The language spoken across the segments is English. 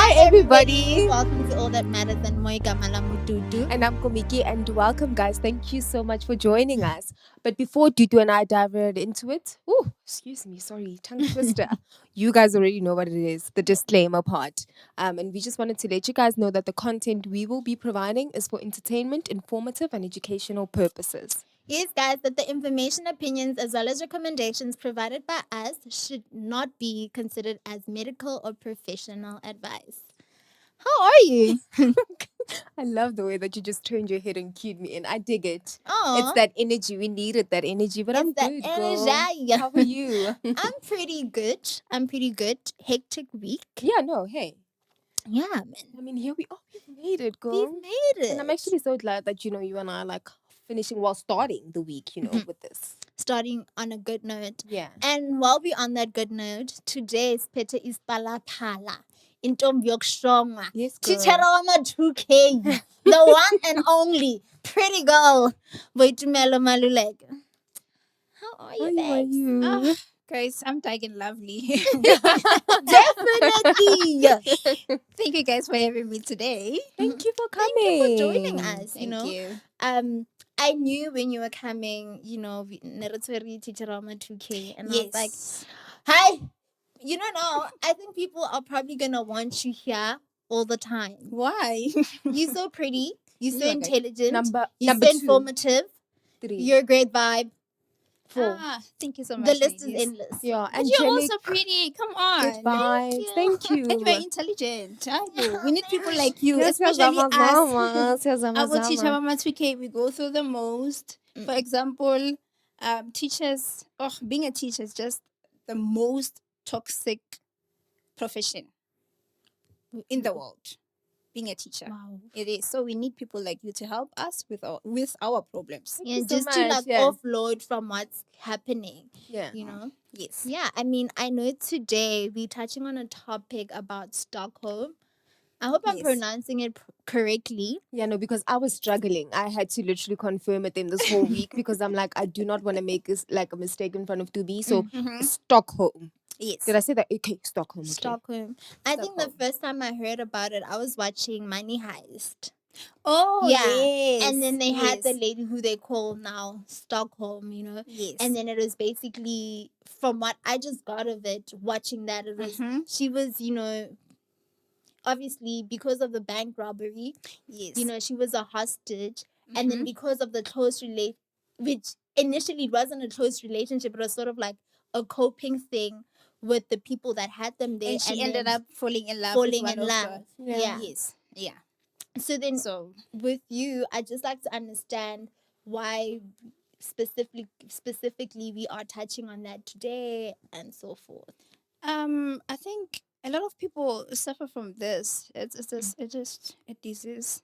Hi everybody. Welcome to All That Matters and Moika Malamututu. And I'm Komiki, and welcome, guys. Thank you so much for joining us. But before Dudu and I dive right into it, excuse me, sorry, tongue twister. You guys already know what it is, the disclaimer part. And we just wanted to let you guys know that the content we will be providing is for entertainment, informative, and educational purposes. Yes, guys, that the information, opinions, as well as recommendations provided by us should not be considered as medical or professional advice. How are you? I love the way that you just turned your head and cued me in. I dig it. Oh, It's that energy. We needed that energy, but I'm good, girl. How are you? I'm pretty good. Hectic week. Yeah, no, hey. Yeah, man. I mean, here we are. We've made it, girl. We've made it. And I'm actually so glad that, you and I are like finishing starting the week, with this. Starting on a good note. Yeah. And while we're on that good note, today's pete is Palapala. Intombi yokushongwa. Yes, girl. Teacher Roma 2K. The one and only pretty girl. Boitumelo Maluleke. How are you, How are babes? you? Guys, I'm tagging lovely. Definitely. Thank you guys for having me today. Thank you for coming. Thank you for joining us. Thank you. I knew when you were coming, Neratori Teacher Roma 2K. And I was like, hi. You don't know. I think people are probably gonna want you here all the time. Why? You're so pretty. You're so Okay. intelligent. Number You're so 2. informative. 3. You're a great vibe. 4. Thank you so much. The list is ladies. endless. Yeah, And and you're also pretty. Come on. good vibes. Thank you. And you're intelligent. I do. We need people like you, Yes, especially us. Our Our teacher, Mama 2K, we go through the most. For example, teachers, being a teacher is just the most toxic profession in the world. Being a teacher. Wow. It is. So we need people like you to help us with our problems. Yeah, you so just to much, like offload from what's happening. Yeah. Yes. Yeah, I mean, I know today we're touching on a topic about Stockholm. I hope I'm Yes. pronouncing it correctly. Yeah, no, because I was struggling. I had to literally confirm with them this whole week because I'm like, I do not want to make this like a mistake in front of 2B. So Stockholm. Yes. Did I say that? Okay, Stockholm. Okay. Stockholm. I think the first time I heard about it, I was watching Money Heist. Oh, Yeah. yes. And then they had the Yes. lady who they call now Stockholm, Yes. And then it was basically, from what I just got of it, watching that, it was, she was, obviously because of the bank robbery, yes. she was a hostage. And then because of the close which initially wasn't a close relationship, it was sort of like a coping thing with the people that had them there. And she ended then up falling in love. falling with in one of love. the- Yeah. Yes. Yeah. So then So with you, I just like to understand why specifically we are touching on that today and so forth. I think a lot of people suffer from this. It's just a disease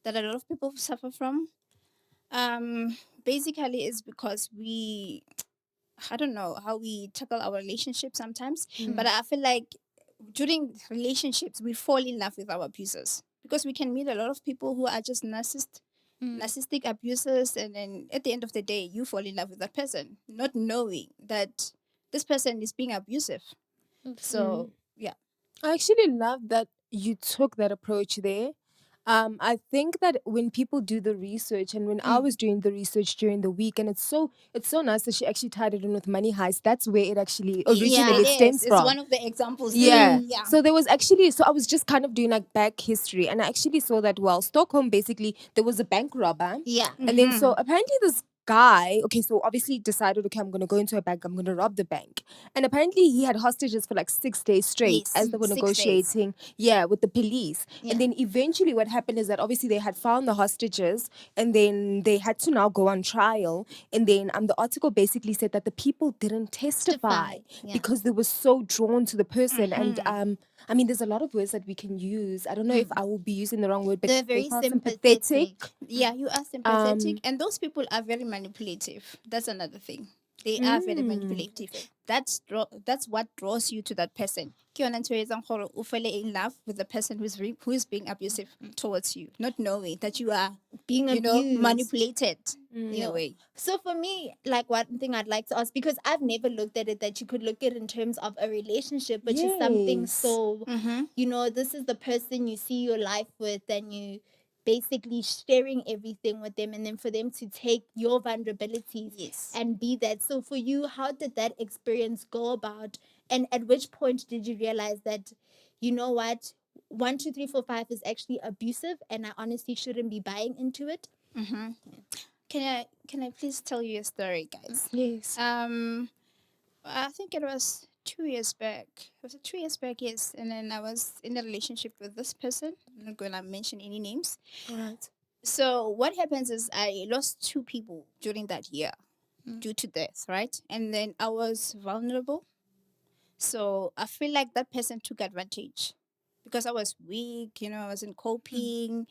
that a lot of people suffer from. Basically it's because I don't know how we tackle our relationships sometimes, but I feel like during relationships we fall in love with our abusers because we can meet a lot of people who are just narcissistic abusers, and then at the end of the day you fall in love with that person not knowing that this person is being abusive. So yeah. I actually love that you took that approach there. I think that when people do the research, and when I was doing the research during the week, and it's so nice that she actually tied it in with Money Heist. That's where it actually originally it stems is. from. It's one of the examples. Yeah. Yeah. So there was actually, I was just kind of doing like back history, and I actually saw that, Stockholm, basically there was a bank robber. Yeah. And then so apparently this guy, okay, so obviously decided, okay, I'm going to go into a bank, I'm going to rob the bank. And apparently he had hostages for like 6 days straight Yes, as they were 6 days. negotiating, with the police. Yeah. And then eventually what happened is that obviously they had found the hostages, and then they had to now go on trial. And then the article basically said that the people didn't testify Yeah. because they were so drawn to the person. And I mean, there's a lot of words that we can use. I don't know if I will be using the wrong word, but They're very they call sympathetic. Yeah, you are sympathetic, and those people are very manipulative. That's another thing. They are very manipulative. That's what draws you to that person. Ke yona ntho e etsang gore o fele in love with the person who is being abusive towards you, not knowing that you are Being abused. manipulated in a way. So for me, like one thing I'd like to ask, because I've never looked at it that you could look at it in terms of a relationship, which is something so, this is the person you see your life with, and you basically sharing everything with them, and then for them to take your vulnerabilities and be that. So for you, how did that experience go about? And at which point did you realize that, you know what, 1, 2, 3, 4, 5 is actually abusive, and I honestly shouldn't be buying into it? Can I please tell you a story, guys? Yes. I think it was 2 years back. Was it 2 years back? Yes. And then I was in a relationship with this person. I'm not gonna mention any names. All right. So what happens is I lost 2 people during that year due to death, right? And then I was vulnerable. So I feel like that person took advantage because I was weak, I wasn't coping.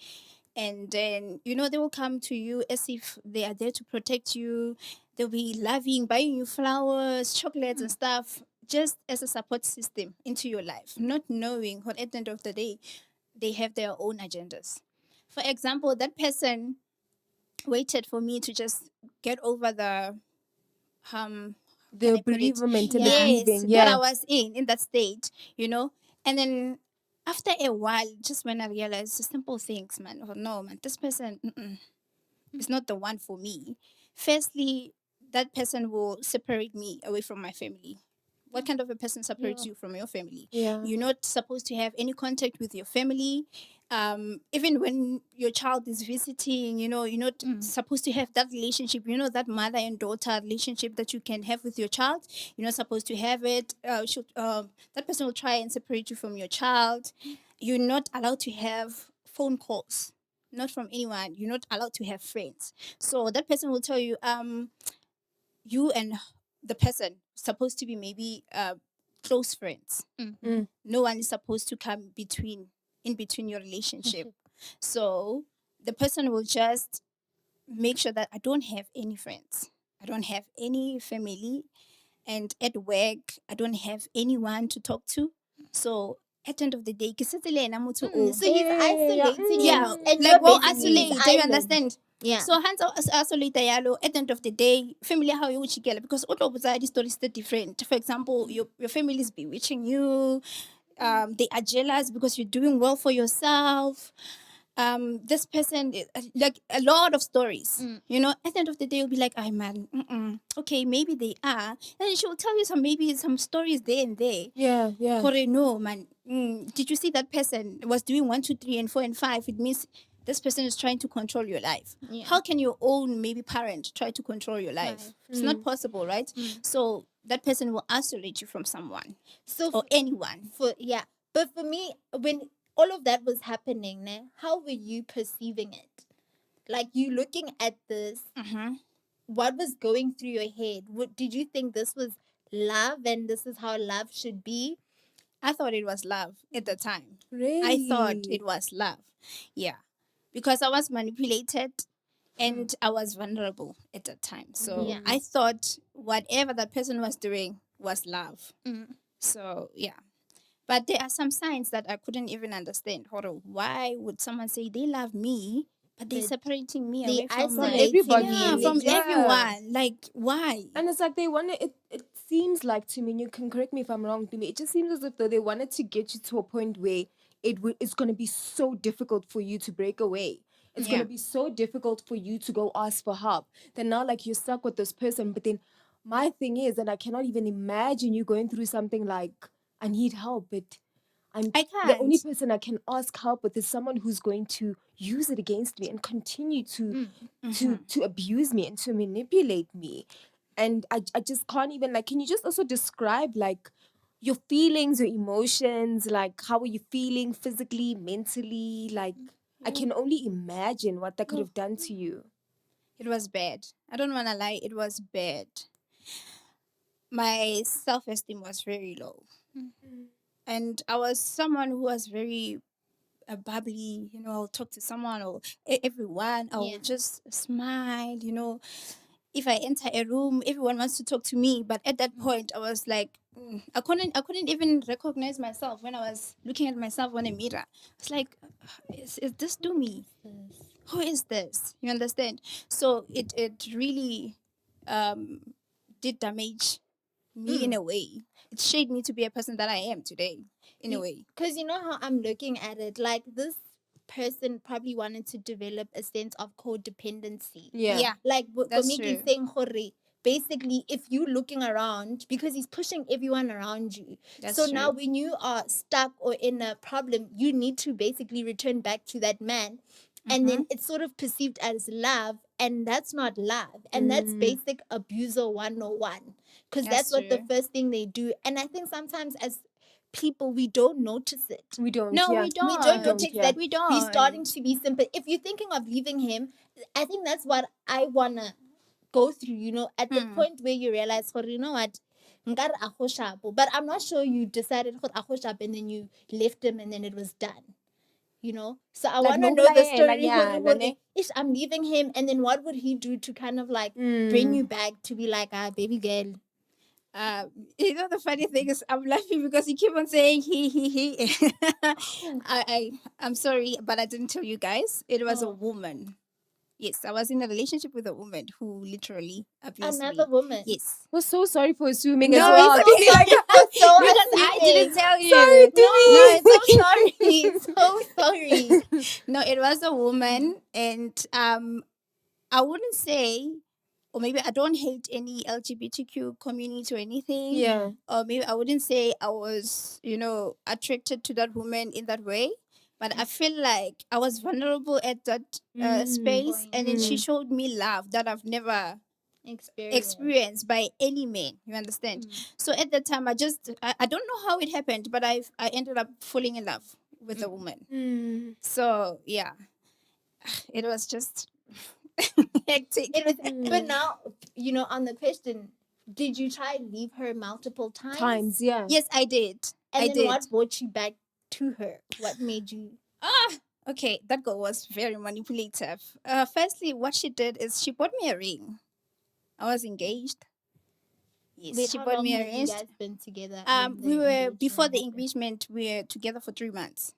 And then, they will come to you as if they are there to protect you. They'll be loving, buying you flowers, chocolates, and stuff, just as a support system into your life, not knowing what at the end of the day, they have their own agendas. For example, that person waited for me to just get over the The bereavement and the yes, grieving. that I Yeah. was in that state, and then after a while, just when I realized the simple things, man, oh no, man, this person is not the one for me. Firstly, that person will separate me away from my family. What kind of a person separates you from your family? Yeah. You're not supposed to have any contact with your family. Even when your child is visiting, you're not supposed to have that relationship, that mother and daughter relationship that you can have with your child. You're not supposed to have it. That person will try and separate you from your child. You're not allowed to have phone calls, not from anyone. You're not allowed to have friends. So that person will tell you, you and the person supposed to be maybe close friends. No one is supposed to come in between your relationship. So the person will just make sure that I don't have any friends, I don't have any family, and at work I don't have anyone to talk to. So at the end of the day, So he's isolating yeah, you, and like you're well, basically his isolate. Do you island. understand? Yeah. So hands isolate yalo. At the end of the day, family how you get because all of the stories are different. For example, your family is bewitching you. They are jealous because you're doing well for yourself. This person like a lot of stories. At the end of the day, you'll be like, "I man, okay, maybe they are," and she will tell you some stories there and there. Yeah. Yeah. Kore, no, man. Did you see that person was doing 1, 2, 3, and 4 and 5? It means this person is trying to control your life. How can your own maybe parent try to control your life? It's not possible, right? So that person will isolate you from someone or anyone. But for me, when all of that was happening, how were you perceiving it? Like you looking at this, what was going through your head? Did you think this was love and this is how love should be? I thought it was love at the time. Really? I thought it was love. Yeah. Because I was manipulated and I was vulnerable at that time. So I thought whatever that person was doing was love. So, yeah. But there are some signs that I couldn't even understand. Why would someone say they love me, but they're separating me away from everybody? Yeah, from everyone. Like, why? And it's like they want it seems like to me, and you can correct me if I'm wrong, to me, it just seems as if though they wanted to get you to a point where it's going to be so difficult for you to break away. It's going to be so difficult for you to go ask for help. Then now, like, you're stuck with this person. But then my thing is, and I cannot even imagine you going through something like, I need help, but I can't. the only person I can ask help with is someone who's going to use it against me and continue to abuse me and to manipulate me. And I just can't even, like, can you just also describe, like, your feelings, your emotions, like, how are you feeling physically, mentally? Like, I can only imagine what that could have done to you. It was bad. I don't want to lie. It was bad. My self-esteem was very low. And I was someone who was very bubbly, I'll talk to someone or everyone. I'll just smile, if I enter a room, everyone wants to talk to me. But at that point, I was like, I couldn't even recognize myself when I was looking at myself on a mirror. It's like, is this to me? Who is this? You understand? So it really um, did damage me in a way. It shaped me to be a person that I am today, in a way. Because you know how I'm looking at it, like this person probably wanted to develop a sense of codependency. Yeah. Like That's Gomiki true. saying, Hore, basically, if you looking around, because he's pushing everyone around you. That's So true. now when you are stuck or in a problem, you need to basically return back to that man. And then it's sort of perceived as love, and that's not love. And that's basic abuser 101. Because that's what the true. first thing they do. And I think sometimes as people, we don't notice it. We don't. No, yeah. we don't. We don't notice yeah. that We we're starting don't. to be simple. If you're thinking of leaving him, I think that's what I wanna go through. You know, at the point where you realize, "Oh, you know what, nkare a go shapo." But I'm not sure you decided "Gore, a go shapo," and then you left him, and then it was done. You know, so I Like, want to no know the kulayela story. nyana, ne? Ish, I'm leaving him, and then what would he do to kind of like bring you back to be like, ah, baby girl? You know, the funny thing is, I'm laughing because you keep on saying he. I'm sorry, but I didn't tell you guys. It was a woman. Yes, I was in a relationship with a woman who literally abused Another me. woman. Yes. We're so sorry for assuming No, as well. it's okay. Like, So Because I didn't tell you. sorry, No, sorry, it's so sorry. no, it was a woman, and I wouldn't say, or maybe I don't hate any LGBTQ community or anything. Yeah. Or maybe I wouldn't say I was, attracted to that woman in that way. But I feel like I was vulnerable at that space, and then she showed me love that I've never experienced by any man. You understand? So at that time, I don't know how it happened, but I ended up falling in love with a woman. So yeah, it was just hectic. It was, but now you know. On the question, did you try and leave her multiple times? Yeah. Yes, I did. And I then did. what brought you back to her? What made you? Okay, that girl was very manipulative. Firstly, what she did is she bought me a ring. I was engaged. Yes, Wait, she how bought long me a have you ring. guys been together? We were before the engagement. We were together for 3 months.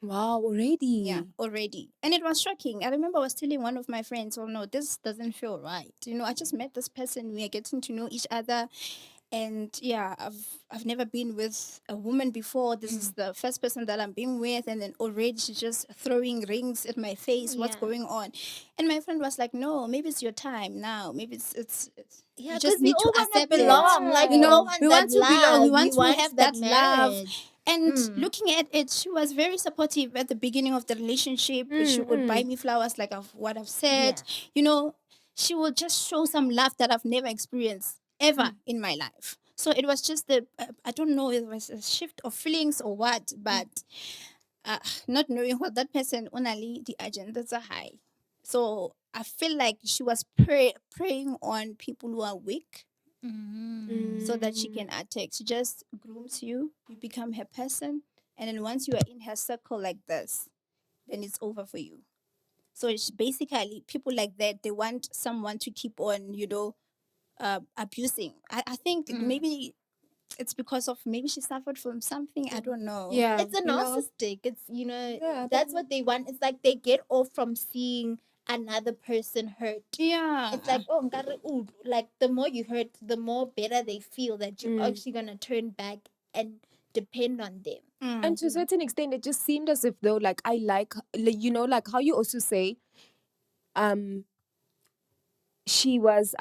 Wow, already. Yeah, already. And it was shocking. I remember I was telling one of my friends, "Oh no, this doesn't feel right. I just met this person. We are getting to know each other, and yeah, I've never been with a woman before. This is the first person that I'm being with, and then already she's just throwing rings at my face. What's going on?" And my friend was like, "No, maybe it's your time now. Maybe it's Yeah, you because just we need to all want to accept it. belong. Like we all want we that want to love. belong. We want to want have that love." marriage. And looking at it, she was very supportive at the beginning of the relationship. She would buy me flowers, like what I've said. She would just show some love that I've never experienced ever in my life. So it was just I don't know, it was a shift of feelings or what, but not knowing what that person only the agendas are high. So I feel like she was preying on people who are weak so that she can attack. She just grooms you, you become her person, and then once you are in her circle like this, then it's over for you. So it's basically people like that, they want someone to keep on, abusing. I think maybe it's because of maybe she suffered from something. I don't know. Yeah. It's a narcissistic. It's Yeah, that's what they want. It's like they get off from seeing another person hurt. Yeah. It's like, oh, ooh, like the more you hurt, the more better they feel that you're actually gonna turn back and depend on them. And to a certain extent, it just seemed as if though, like like how you also say, she was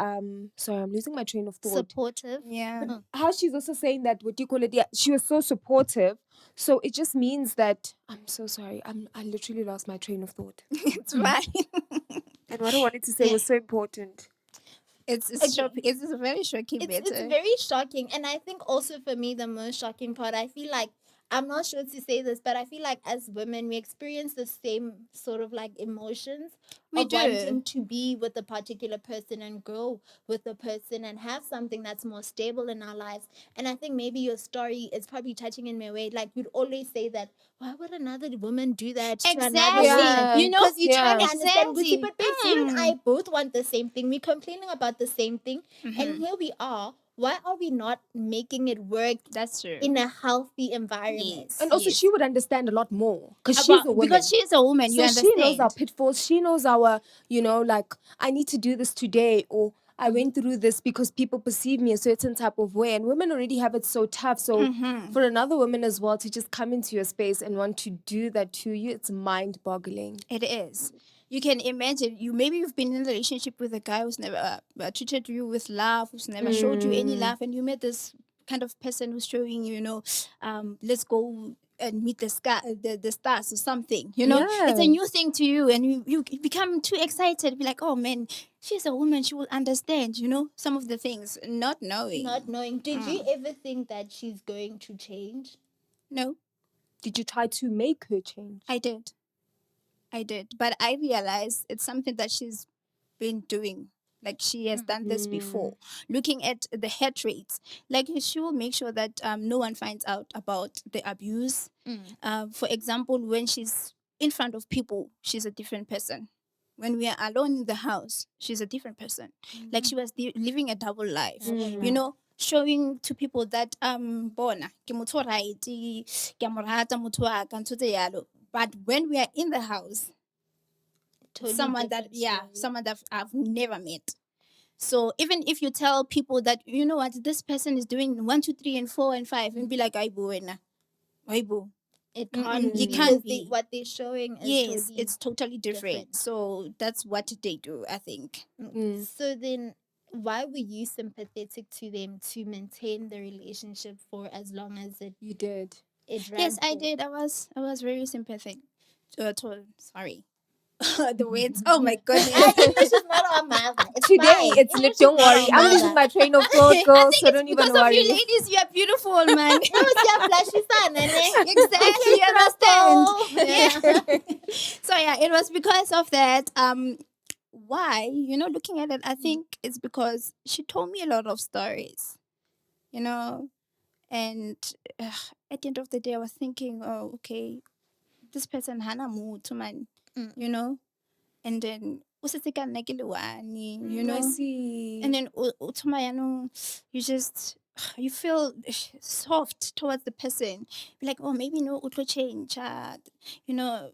sorry, I'm losing my train of thought. Supportive. Yeah. How she's also saying that, what do you call it? Yeah, she was so supportive. So it just means that I'm so sorry. I literally lost my train of thought. It's fine. And what I wanted to say was so important. It's shocking. It's a very shocking matter. It's very shocking. And I think also for me, the most shocking part, I feel like I'm not sure to say this, but I feel like as women, we experience the same sort of like emotions We of do. wanting to be with a particular person and grow with a person and have something that's more stable in our lives. And I think maybe your story is probably touching in my way. Like, you'd always say that, why would another woman do that to another Exactly. woman? Yeah. You know, Because you're trying to understand, exactly. but babes, you and I both want the same thing. We're complaining about the same thing. And here we are. Why are we not making it work That's true. in a healthy environment? Yes. And also, yes. she would understand a lot more because she's a woman. Because she's a woman, you So understand. she knows our pitfalls. She knows our, like, I need to do this today, or I went through this because people perceive me a certain type of way. And women already have it so tough. So for another woman as well to just come into your space and want to do that to you, it's mind-boggling. It is. You can imagine, you've been in a relationship with a guy who's never treated you with love, who's never showed you any love, and you met this kind of person who's showing you, let's go and meet the sky, the stars or something. It's a Yeah. new thing to you, and you become too excited. Be like, oh man, she's a woman, she will understand. Some of the things, not knowing. Did you ever think that she's going to change? No, Did you try to make her change? I did, but I realized it's something that she's been doing. Like, she has done this before. Looking at the hate rates, like, she will make sure that no one finds out about the abuse. For example, when she's in front of people, she's a different person. When we are alone in the house, she's a different person. Like, she was living a double life. Showing to people that bona ke motho o right, ke a mo rata motho wa ka, ntho tse yalo. But when we are in the house, Totally someone different story. I've never met. So even if you tell people that, you know what, this person is doing 1, 2, 3, and 4 and 5, and be like, aibo wena, aibo. It can't be. It can't because be. what they're showing is Yes, it's totally different. different. So that's what they do, I think. So then, why were you sympathetic to them to maintain the relationship for as long as it You did. ran? Yes, I for? did. I was very sympathetic. Sorry. The words. Oh my goodness. English is not our mother. It's Today, fine. it's English lit. Don't is not worry. our I'm losing mother. my train of thought, girl, so don't even Because of worry. you ladies, you are beautiful, man. No, it's your flashy son, Exactly, you understand. Yeah. So yeah, it was because of that. Why? Looking at it, I think it's because she told me a lot of stories. And at the end of the day, I was thinking, oh, okay, this person hana mood, man. And then I see. and then you just you feel soft towards the person. Be like, oh, maybe no auto change, you know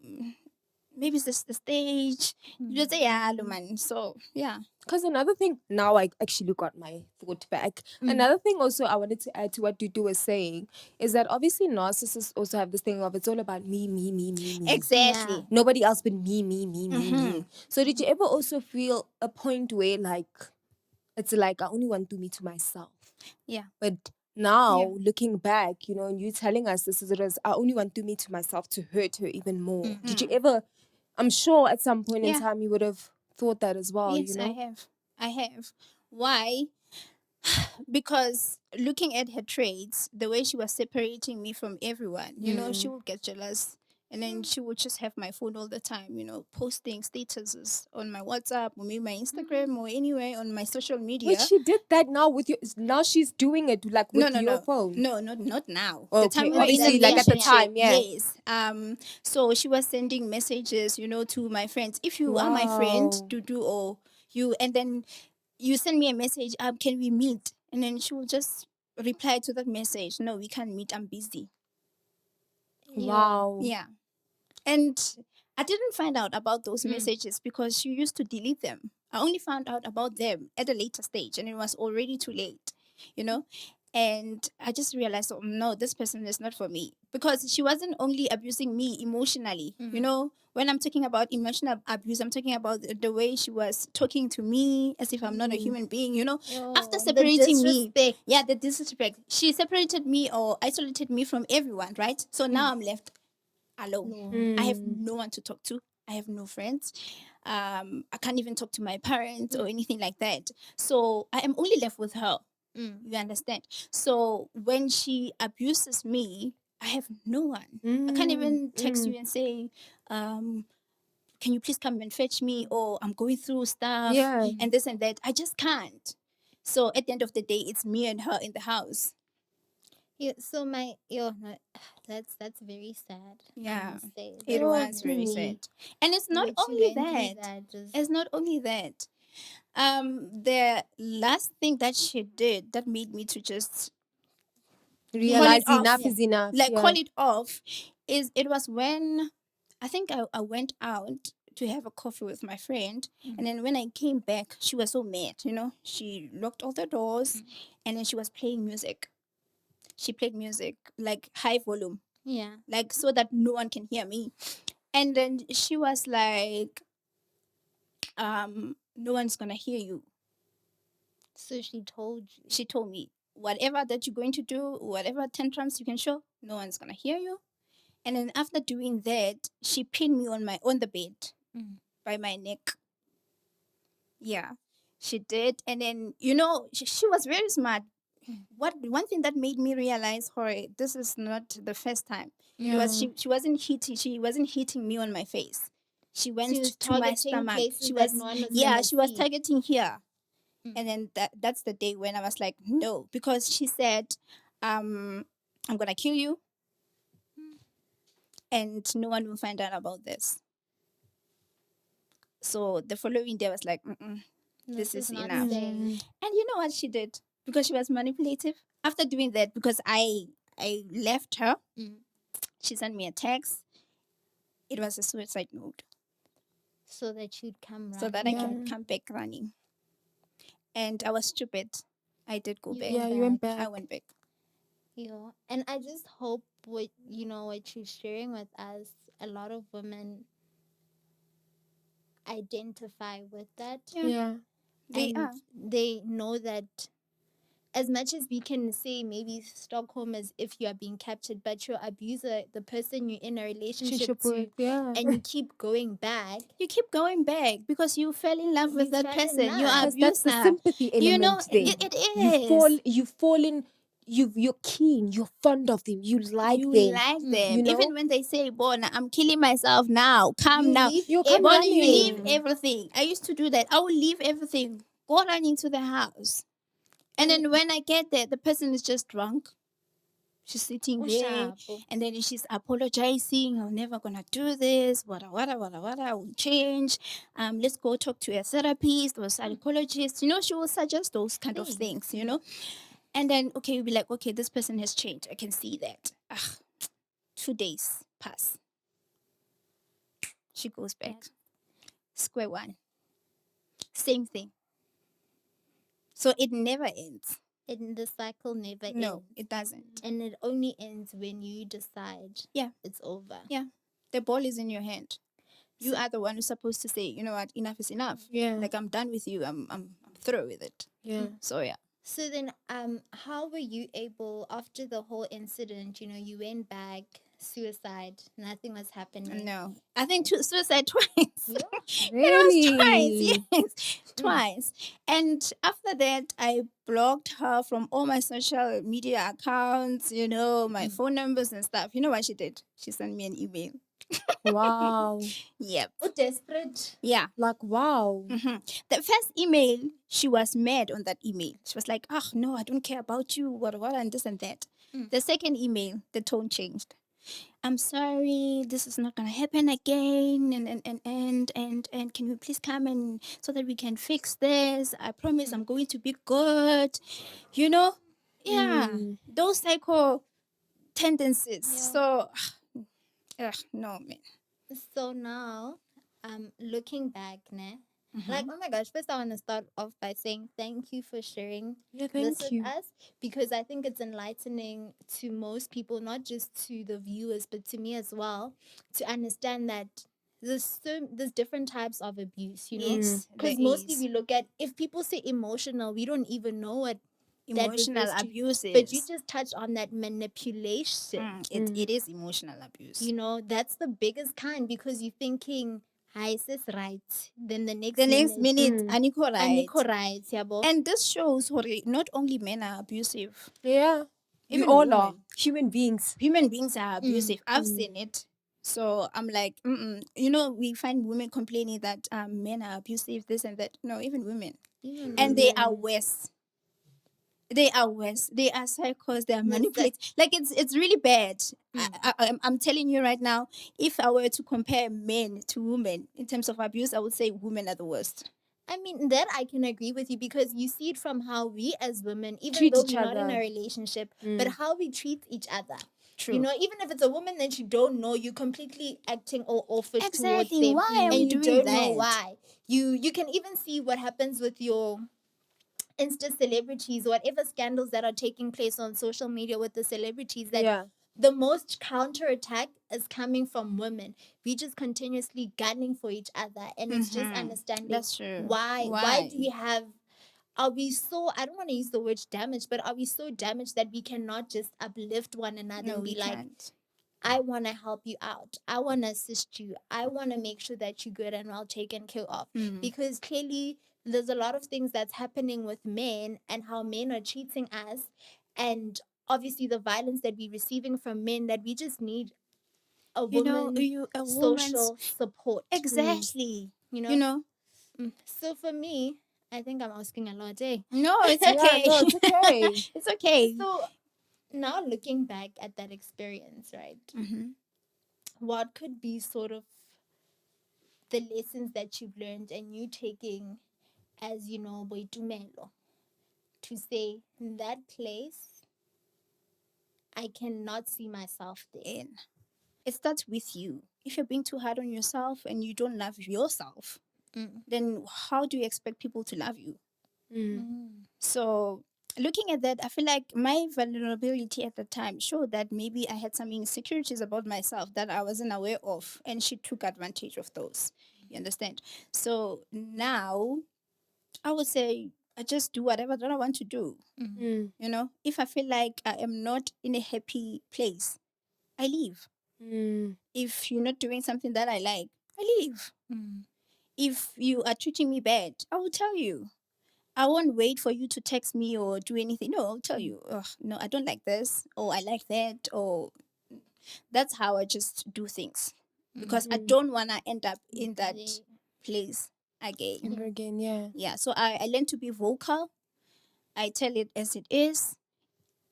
maybe it's just the stage. You just say, yeah, man. So yeah. Because another thing, now I actually got my thought back. Another thing also I wanted to add to what Dudu was saying is that obviously narcissists also have this thing of it's all about me, me, me, me, me. Exactly. Yeah. Nobody else but me, me, me, me, me. So did you ever also feel a point where like, it's like I only want to me to myself? Yeah. But now looking back, and you telling us this is it as I only want to me to myself to hurt her even more. Did you ever, I'm sure at some point in time you would have thought that as well, Yes, I have. Why? Because looking at her traits, the way she was separating me from everyone, she would get jealous. And then she would just have my phone all the time, posting statuses on my WhatsApp or maybe my Instagram or anywhere on my social media. Wait, she did that now with your, now she's doing it like with your phone. No, not now. Okay, The time we were in a obviously, like at the relationship. time, yeah. Yes. So she was sending messages, to my friends. If you are my friend, Wow. Dudu, or you, and then you send me a message, can we meet? And then she will just reply to that message, no, we can't meet, I'm busy. Wow. Yeah. And I didn't find out about those messages because she used to delete them. I only found out about them at a later stage, and it was already too late, And I just realized, oh, no, this person is not for me. Because she wasn't only abusing me emotionally, When I'm talking about emotional abuse, I'm talking about the way she was talking to me as if I'm not a human being, After separating me. Yeah, the disrespect. She separated me or isolated me from everyone, right? So now I'm left alone. I have no one to talk to. I have no friends. I can't even talk to my parents or anything like that. So I am only left with her. You understand? So when she abuses me, I have no one. I can't even text you and say, can you please come and fetch me? Or I'm going through stuff Yeah. and this and that. I just can't. So at the end of the day, it's me and her in the house. Yeah, so no, that's very sad. Yeah, I must say. it Oh, was very Timmy. sad. And it's not What you only went through that. that just It's not only that. The last thing that she did that made me to just Realize off. enough Yeah. is enough. like Yeah. call it off, is it was when I think I went out to have a coffee with my friend, and then when I came back, she was so mad. She locked all the doors, and then she was playing music. She played music like high volume, yeah. like so that no one can hear me. And then she was like, no one's gonna hear you. So she told you. She told me, whatever that you're going to do, whatever tantrums you can show, no one's gonna hear you. And then after doing that, she pinned me on the bed by my neck. Yeah, she did. And then she was very smart. One thing that made me realize, Hori, this is not the first time. It was she wasn't hitting me on my face. She went She was to my targeting stomach. places She that was no one was yeah, gonna she was see. targeting here. And then that's the day when I was like, no, because she said, I'm gonna kill you, and no one will find out about this. So the following day I was like, this is not enough. safe. And you know what she did? Because she was manipulative. After doing that, because I left her, she sent me a text. It was a suicide note. So that you'd come right. So that I can come back running. And I was stupid. I did go back. Yeah, you went I back. went back. Yeah. And I just hope what you're sharing with us, a lot of women identify with that. Yeah. They and are. they know that as much as we can say maybe Stockholm as if you are being captured, but your abuser, the person you're in a relationship to, Yeah. and you keep going back. You keep going back because you fell in love with You that fell in person. You love. are Because that's the abuser. sympathy element there. It is. You've fallen, you're keen, you're fond of them, you like You them. like them. You know? Even when they say, Bona, I'm killing myself now. Come You now. leave You'll come Bona, you leave running. everything. I used to do that. I would leave everything, go running to the house. And then when I get there, the person is just drunk. She's sitting there, and then she's apologizing. I'm never gonna do this. What? I will change. Let's go talk to a therapist or a psychologist. She will suggest those kind of things. And then you'll be like, okay, this person has changed. I can see that. 2 days pass. She goes back. Square one. Same thing. So it never ends. And the cycle never ends. No, it doesn't. And it only ends when you decide it's over. Yeah. The ball is in your hand. You are the one who's supposed to say, you know what, enough is enough. Yeah. Like, I'm done with you. I'm through with it. Yeah. So yeah. So then, how were you able, after the whole incident, you went back, suicide, nothing was happening? No. I think suicide twice. Really? It was twice, yes. Twice. And after that, I blocked her from all my social media accounts, my phone numbers and stuff. You know what she did? She sent me an email. Wow. Yep. Oh, desperate. Yeah. Like, wow. The first email, she was mad on that email. She was like, no, I don't care about you, what, and this and that. The second email, the tone changed. I'm sorry, this is not gonna happen again, and can we please come and so that we can fix this? I promise I'm going to be good. Yeah, those psycho tendencies. So, no, man. So now, looking back, like, oh my gosh, first I want to start off by saying thank you for sharing this with us, because I think it's enlightening to most people, not just to the viewers, but to me as well, to understand that there's different types of abuse, Yes, because there mostly is. we look at, if people say emotional, we don't even know what Emotional abuse is. but you just touched on that manipulation. It is emotional abuse. That's the biggest kind, because you're thinking, hi, is this right? Then the next minute, Aniko right. Aniko right, yabo. And this shows what not only men are abusive. Yeah. We Even all are women. human beings. Human beings are abusive. I've seen it. So I'm like, you know, we find women complaining that men are abusive, this and that. No, even women. And they are worse. They are worse. They are psychos. They are manipulated. Like it's really bad. I'm telling you right now. If I were to compare men to women in terms of abuse, I would say women are the worst. I mean, that I can agree with you because you see it from how we as women, even Treat though each we're not in other. a relationship, but how we treat each other. True. You know, even if it's a woman that you don't know, you're completely acting all offish towards Exactly. them. Why are we and you doing don't know that? why. You can even see what happens with your Insta celebrities, whatever scandals that are taking place on social media with the celebrities, that the most counterattack is coming from women. We just continuously gunning for each other, and it's just understanding That's true. why do we have, are we so, I don't want to use the word damaged, but are we so damaged that we cannot just uplift one another and be like, I want to help you out, I want to assist you, I want to make sure that you're good and well taken care of? Because clearly there's a lot of things that's happening with men and how men are treating us, and obviously the violence that we're receiving from men, that we just need a woman social support. Exactly. You know? So for me, I think I'm asking a lot, eh? No, it's okay. No, it's okay. It's okay. So now looking back at that experience, right? What could be sort of the lessons that you've learned and you taking as, you know, boitumelo, to say, in that place, I cannot see myself there. It starts with you. If you're being too hard on yourself and you don't love yourself, then how do you expect people to love you? So looking at that, I feel like my vulnerability at the time showed that maybe I had some insecurities about myself that I wasn't aware of, and she took advantage of those. You understand? So now I would say I just do whatever that I want to do. You know, if I feel like I am not in a happy place, I leave. If you're not doing something that I like, I leave. If you are treating me bad, I will tell you. I won't wait for you to text me or do anything. No, I'll tell you. No, I don't like this, or I like that, or that's how I just do things, because I don't want to end up in that place again. Ever again, yeah. Yeah, so I learned to be vocal. I tell it as it is.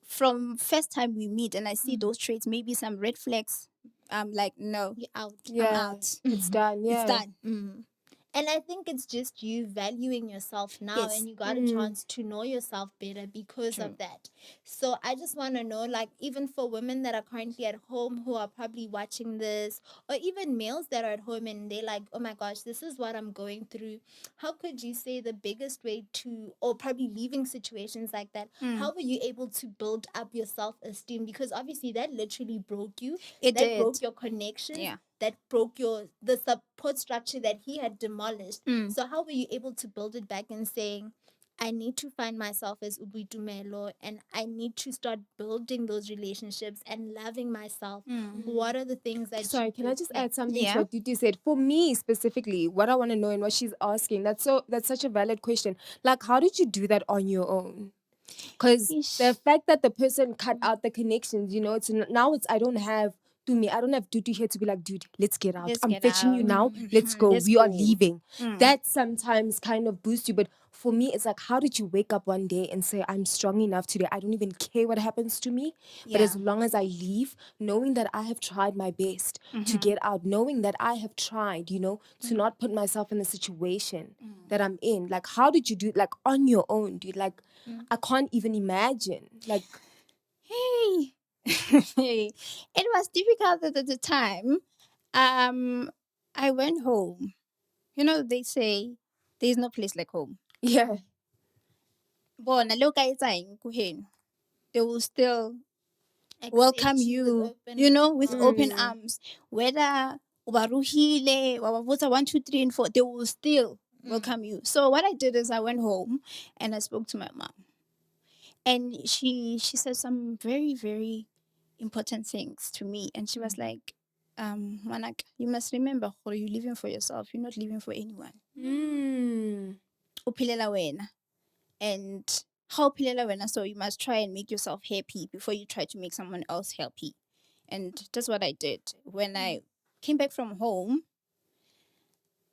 From first time we meet and I see those traits, maybe some red flags, I'm like, no, You're out. Yeah. I'm out. It's done. Yeah. It's done. And I think it's just you valuing yourself now, Yes. and you got a chance to know yourself better because of that. So I just want to know, like, even for women that are currently at home who are probably watching this, or even males that are at home and they're like, oh my gosh, this is what I'm going through. How could you say the biggest way to, or probably leaving situations like that, how were you able to build up your self-esteem? Because obviously that literally broke you. It that did. broke your connection. Yeah. That broke the support structure that he had demolished. So how were you able to build it back and saying, I need to find myself as Ubuitumelo, and I need to start building those relationships and loving myself? What are the things that Sorry, can I just add something Yeah. to what Duty said? For me specifically, what I want to know and what she's asking, that's such a valid question. Like, how did you do that on your own? Because the fact that the person cut out the connections, you know, I don't have duty here to be like, dude, let's get out. Let's I'm get fetching you out. now. Let's go. Let's We are go. leaving. That sometimes kind of boosts you. But for me, it's like, how did you wake up one day and say, I'm strong enough today? I don't even care what happens to me. But as long as I leave, knowing that I have tried my best to get out, knowing that I have tried, you know, to not put myself in the situation that I'm in. Like, how did you do it, like, on your own, dude? Like, I can't even imagine. Like, Hey. It was difficult at the time. I went home. You know, they say there's no place like home. yeah. Bona lo ka etsang ko heno, they will still welcome you, you know, with open arms. Whether ubaruhile, wabavuza 1, 2, 3, and 4, they will still welcome you. So what I did is I went home and I spoke to my mom, and she said some very, very important things to me, and she was like, Manak, you must remember, you're living for yourself, you're not living for anyone. Uphilela wena. And how pilela wena, so you must try and make yourself happy before you try to make someone else happy. And that's what I did. When I came back from home,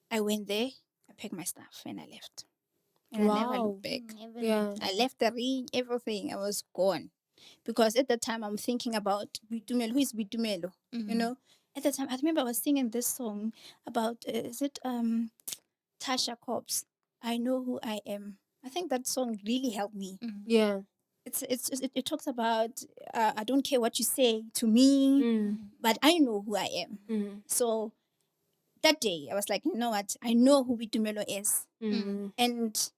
I went there, I packed my stuff, and I left. And I never Wow. looked back. Yeah. I left the ring, everything. I was gone. Because at the time, I'm thinking about Bitumelo. Who is Bitumelo? You know? At the time, I remember I was singing this song about, is it Tasha Cobbs? I Know Who I Am. I think that song really helped me. Yeah. It talks about, I don't care what you say to me, but I know who I am. So that day, I was like, you know what? I know who Bitumelo is. And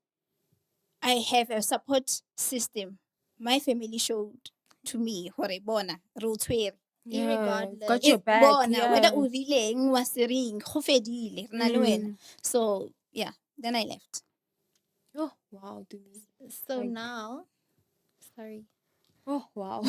I have a support system. My family showed to me hore bona re o tshwere. Yeah. Irregardless. Got your back. Bona Yeah. whether o rileng wa se reng go fedile re na le wena. So yeah, then I left. Oh wow, dude. So now, sorry. Oh wow.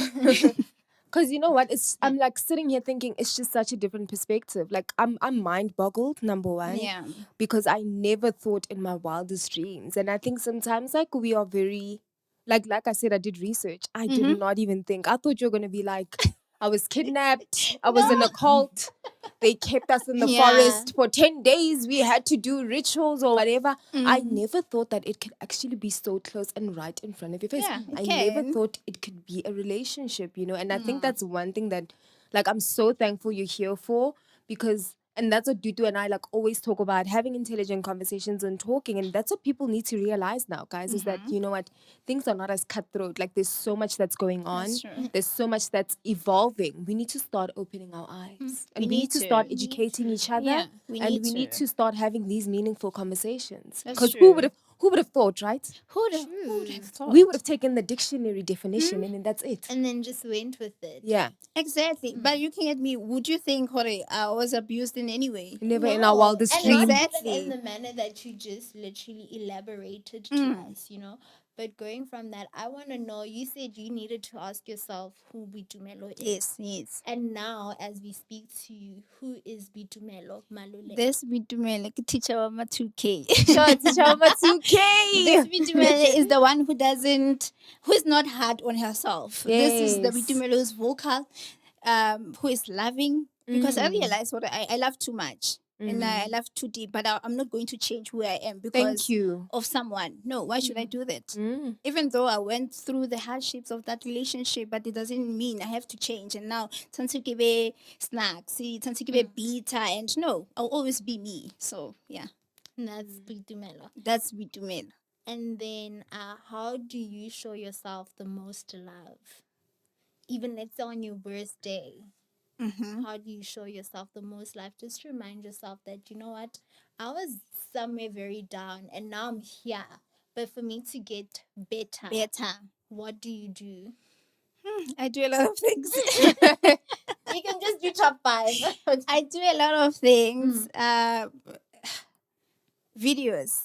Because you know what? I'm like sitting here thinking it's just such a different perspective. Like I'm mind boggled, number one. Yeah. Because I never thought in my wildest dreams. And I think sometimes like we are very like I said, I did research. I did not even think. I thought you were gonna be like, I was kidnapped, I was in a cult. They kept us in the forest for 10 days. We had to do rituals or whatever. I never thought that it could actually be so close and right in front of your face. Yeah, it I never can. thought it could be a relationship, you know. And I think that's one thing that, like, I'm so thankful you're here for, because, and that's what Dudu and I like always talk about, having intelligent conversations and talking. And that's what people need to realize now, guys, is that, you know what, things are not as cutthroat. Like, there's so much that's going on. That's true. There's so much that's evolving. We need to start opening our eyes. And we need to start educating each other. Yeah, we and need we need to. to start having these meaningful conversations. That's Because true. who would have thought, right? Who would have thought? We would have taken the dictionary definition and then that's it. And then just went with it. Yeah. Exactly. But looking at me, would you think hore, I was abused in any way? Never in our wildest and dreams. not Exactly. even in the manner that you just literally elaborated to us, you know. But going from that, I want to know, you said you needed to ask yourself who Bitumelo is. Yes. And now, as we speak to you, who is Bitumelo Malule? This Bitumele, like teacher of my 2K. Sure, teacher Oma 2K. This Bitumele is the one who is not hard on herself. This is the Yes. Bitumele who's vocal, who is loving. Because I realize what I love too much. And I love too deep, but I'm not going to change who I am because Thank you. of someone. No, why should I do that? Even though I went through the hardships of that relationship, but it doesn't mean I have to change. And now, Tansukibe snacks, Tansukibe bitter, and no, I'll always be me. So yeah, That's Bitumelo. that's Bitumelo. And then, how do you show yourself the most love? Even let's say on your worst day. How do you show yourself the most love? Just remind yourself that, you know what, I was somewhere very down and now I'm here. But for me to get better, what do you do? I do a lot of things. You can just do top 5. I do a lot of things. Videos.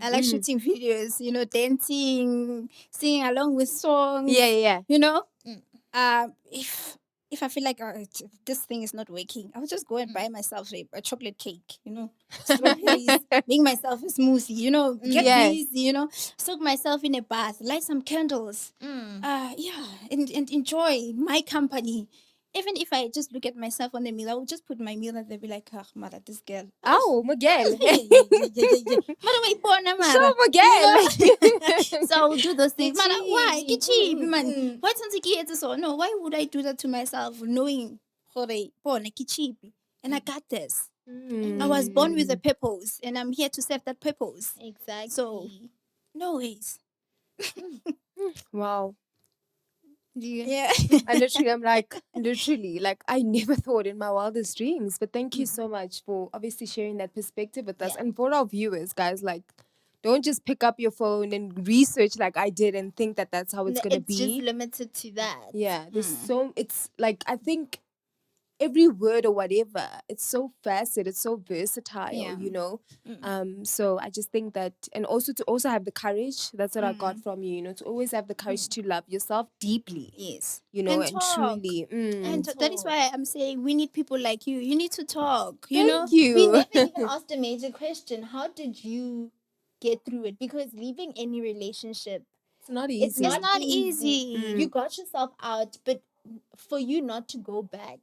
I like shooting videos, you know, dancing, singing along with songs. Yeah. You know, if I feel like this thing is not working, I'll just go and buy myself a chocolate cake, you know, strawberries, make myself a smoothie, you know, get busy, you know, soak myself in a bath, light some candles, yeah, and enjoy my company. Even if I just look at myself on the mirror, I will just put my mirror and they'll be like, ah, Mara, this girl. Oh, Miguel. Mara, wait, Bona, Mara. So Miguel. So I'll do those things. Mara, why? Cheap. Cheap, man. Why so? No, why would I do that to myself knowing Bona, cheap? And I got this. I was born with a purpose and I'm here to serve that purpose. Exactly. So, no ways. Wow. Yeah. I'm like, I never thought in my wildest dreams. But thank you so much for obviously sharing that perspective with us. And for our viewers, guys, like, don't just pick up your phone and research like I did and think that that's how it's going to be. It's just limited to that. Yeah, it's like, I think every word or whatever, it's so facet, it's so versatile, you know. So I just think that, and also to also have the courage, that's what I got from you, you know, to always have the courage to love yourself deeply. Yes. You know, And and talk. truly. And that is why I'm saying we need people like you. You need to talk, you know? Thank you. We never even asked a major question. How did you get through it? Because leaving any relationship It's not It's easy. It's not not easy. easy. You got yourself out, but for you not to go back,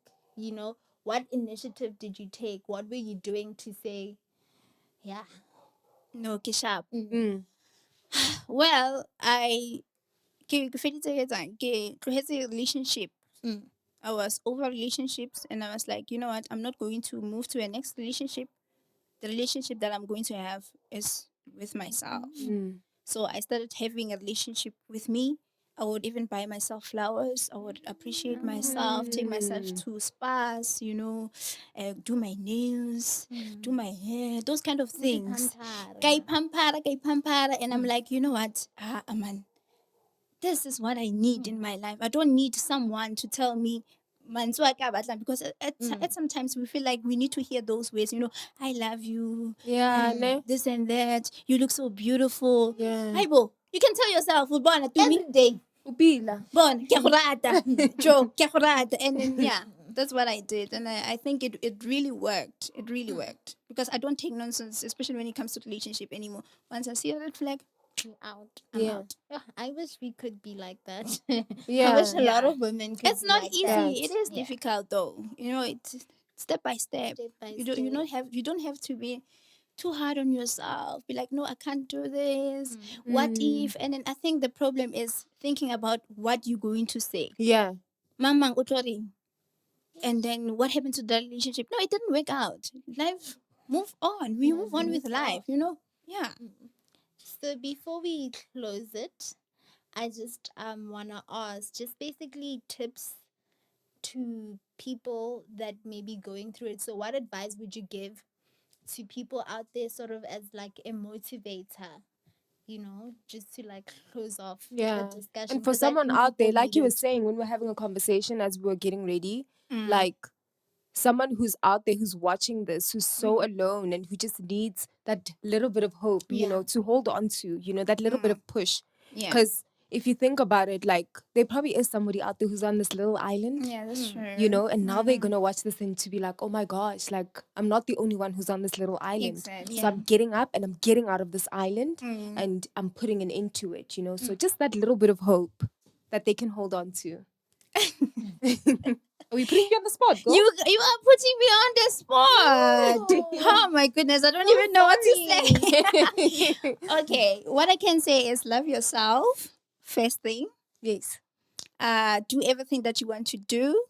what initiative did you take? What were you doing to say, yeah? No, ke sharp. Mm. Well, ke feditse ke etsang? Ke tlohetse relationship. Mm. I was over relationships and I was like, you know what? I'm not going to move to a next relationship. The relationship that I'm going to have is with myself. Mm. So I started having a relationship with me. I would even buy myself flowers. I would appreciate myself, take myself to spas, do my nails, do my hair, those kind of things. Kay pampara. And I'm like, you know what? Man, this is what I need in my life. I don't need someone to tell me, because at sometimes we feel like we need to hear those words, I love you, Yeah, ne? this and that. You look so beautiful. Yeah. Aibo, you can tell yourself, "Ubona, to me, Every day. Upila. bon, ke go rata, Joe, ke go rata." And then yeah, that's what I did, and I think it really worked. It really worked because I don't take nonsense, especially when it comes to relationship anymore. Once I see a red flag, You're out. I'm Yeah. out. Yeah, I wish we could be like that. Yeah. I wish a lot Yeah. of women could It's be not like easy. that. It is Yeah. difficult though. It's step by step. Step by You step. don't have to be too hard on yourself. Be like, no, I can't do this. What Mm. if? And then I think the problem is thinking about what you're going to say. Yeah. Mama utlori. And then what happened to the relationship? No, it didn't work out. Life move on. We move on with life, Yeah. So before we close it, I just wanna ask just basically tips to people that may be going through it. So what advice would you give to people out there sort of as like a motivator? Just to like close off Yeah. the discussion. And for 'Cause I someone think out there, people like you need were it. saying when we were having a conversation as we were getting ready, Mm. like someone who's out there who's watching this, who's so alone and who just needs that little bit of hope, Yeah. to hold on to, that little bit of push. Yeah. Because if you think about it, like there probably is somebody out there who's on this little island, Yeah, that's true. and now they're gonna watch this and to be like, oh my gosh, like I'm not the only one who's on this little island. Exactly. So I'm getting up and I'm getting out of this island Mm. and I'm putting an end to it, So just that little bit of hope that they can hold on to. Are we putting you on the spot, girl? You are putting me on the spot. Oh my goodness, I don't even know what to say. Okay, what I can say is love yourself. First thing, Yes. do everything that you want to do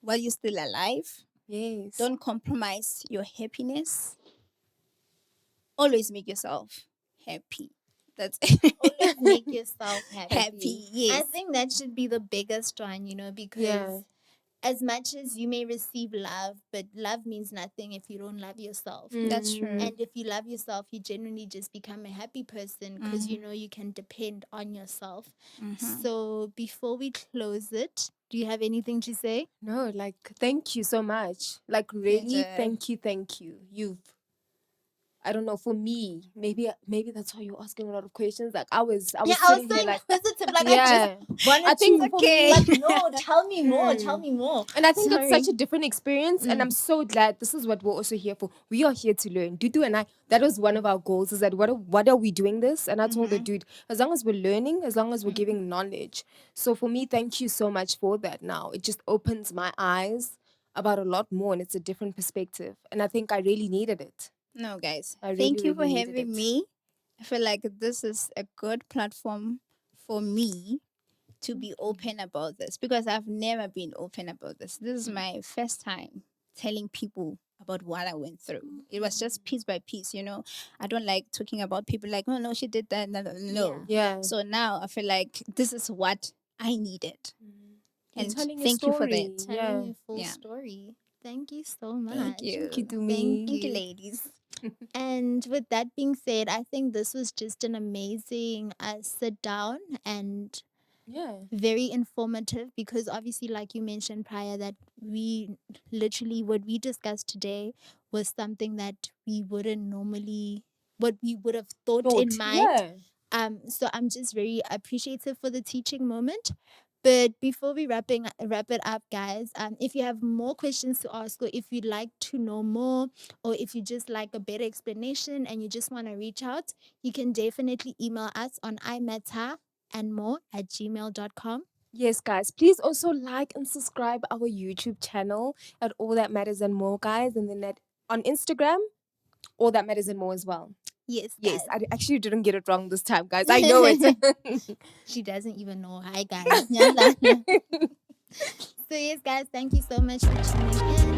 while you're still alive. Yes. Don't compromise your happiness. Always make yourself happy. That's Always make yourself happy. happy. Yes. I think that should be the biggest one, because as much as you may receive love, but love means nothing if you don't love yourself. That's true. And if you love yourself, you genuinely just become a happy person because you can depend on yourself. So before we close it, do you have anything to say? No, like thank you so much. Like really, Pleasure. thank you. I don't know, for me, maybe that's why you're asking a lot of questions. Like I was I was sitting so here like inquisitive. Like yeah. I just wanted I think to. for me, Like no, tell me more. Tell me more. and I think it's Sorry. such a different experience, and I'm so glad this is what we're also here for. We are here to learn. Dudu and I, that was one of our goals, is that what are we doing this? And I told the dude, as long as we're learning, as long as we're giving knowledge. So for me, thank you so much for that now. It just opens my eyes about a lot more, and it's a different perspective. And I think I really needed it. No, guys. I really, Thank you for really needed having it. me. I feel like this is a good platform for me to be open about this because I've never been open about this. This is my first time telling people about what I went through. It was just piece by piece, I don't like talking about people like, oh no, she did that. No. Yeah. So now I feel like this is what I needed. And telling your thank you for story. that. Telling your full Yeah. story. Thank you so much. Thank you. Thank you to Thank me. Thank you, ladies. And with that being said, I think this was just an amazing sit down and Yeah. very informative because obviously, like you mentioned prior, that we literally what we discussed today was something that we wouldn't normally, what we would have thought in mind. Yeah. So I'm just very appreciative for the teaching moment. But before we wrap it up, guys, if you have more questions to ask, or if you'd like to know more, or if you just like a better explanation and you just want to reach out, you can definitely email us on imatter allthatmattersandmore@gmail.com. Yes, guys. Please also like and subscribe our YouTube channel at All That Matters and More, guys. And then on Instagram, All That Matters and More as well. Yes, Yes, guys. I actually didn't get it wrong this time, guys. I know it. She doesn't even know. Hi, guys. So, yes, guys, thank you so much for tuning in.